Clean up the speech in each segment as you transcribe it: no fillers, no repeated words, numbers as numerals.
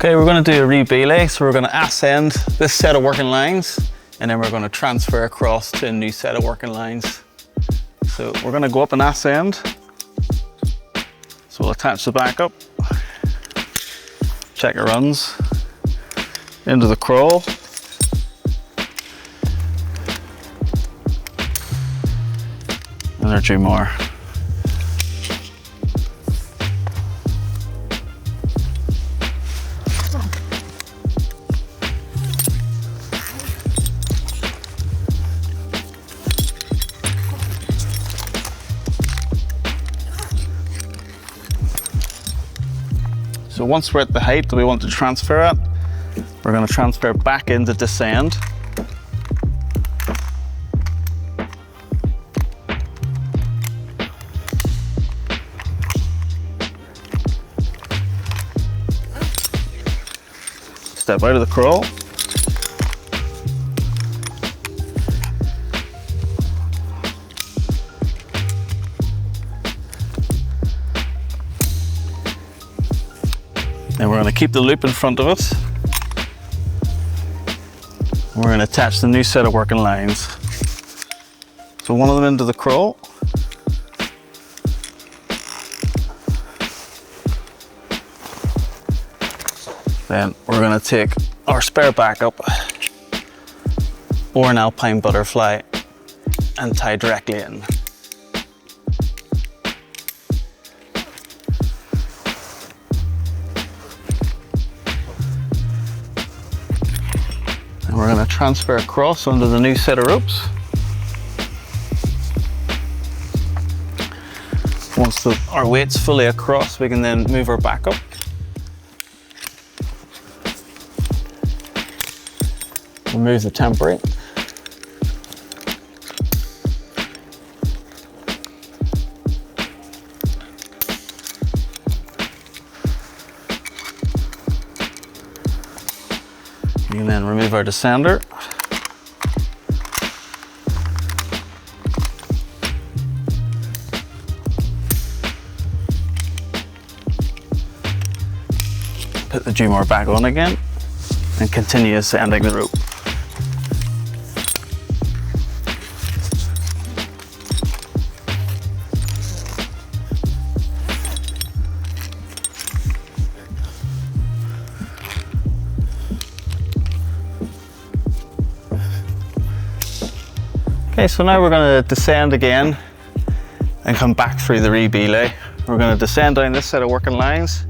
Okay, we're going to do a rebelay, so we're going to ascend this set of working lines and then we're going to transfer across to a new set of working lines. So we're going to go up and ascend. So we'll attach the back up, check it runs, into the crawl, and there are 2 more. So once we're at the height that we want to transfer at, we're going to transfer back into descend. Step out of the crawl. Then we're going to keep the loop in front of us. We're going to attach the new set of working lines. So one of them into the crawl. Then we're going to take our spare backup or an alpine butterfly and tie directly in. And we're going to transfer across onto the new set of ropes. Once our weight's fully across, we can then move our back up. Remove the temporary. We can then remove our descender. Put the G-more back on again and continue ascending the rope. Okay, so now we're going to descend again and come back through the rebelay. We're going to descend down this set of working lines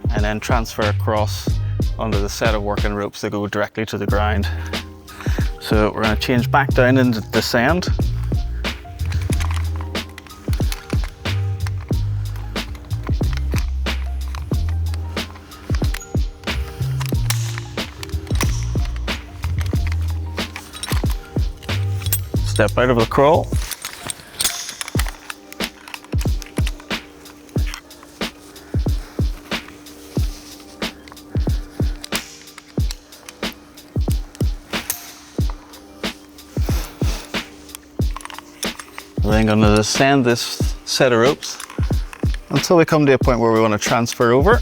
and then transfer across onto the set of working ropes that go directly to the ground. So we're going to change back down into descend. Step out of the crawl. We're then going to descend this set of ropes until we come to a point where we want to transfer over.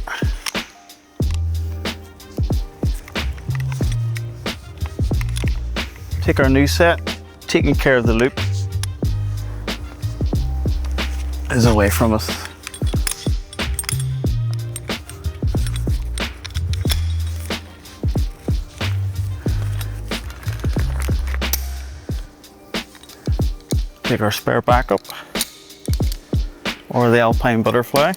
Take our new set, taking care of the loop is away from us. Take our spare backup or the alpine butterfly.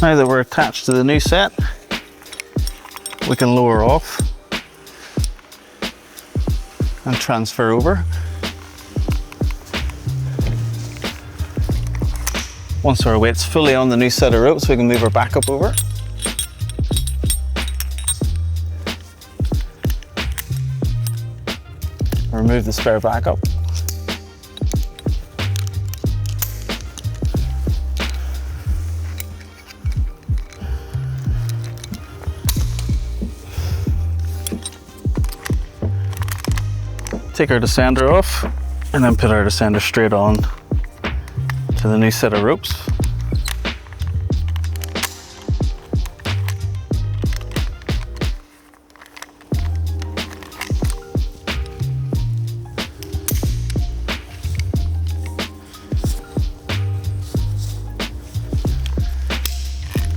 Now that we're attached to the new set, we can lower off and transfer over. Once our weight's fully on the new set of ropes, we can move our backup over. Remove the spare backup. Take our descender off and then put our descender straight on to to the new set of ropes.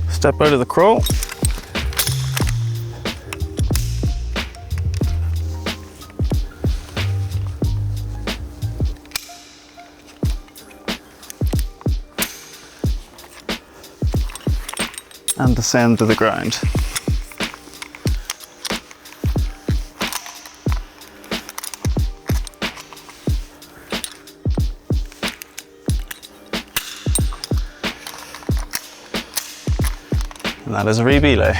Step out of the crawl. And descend to the ground. And that is a rebelay.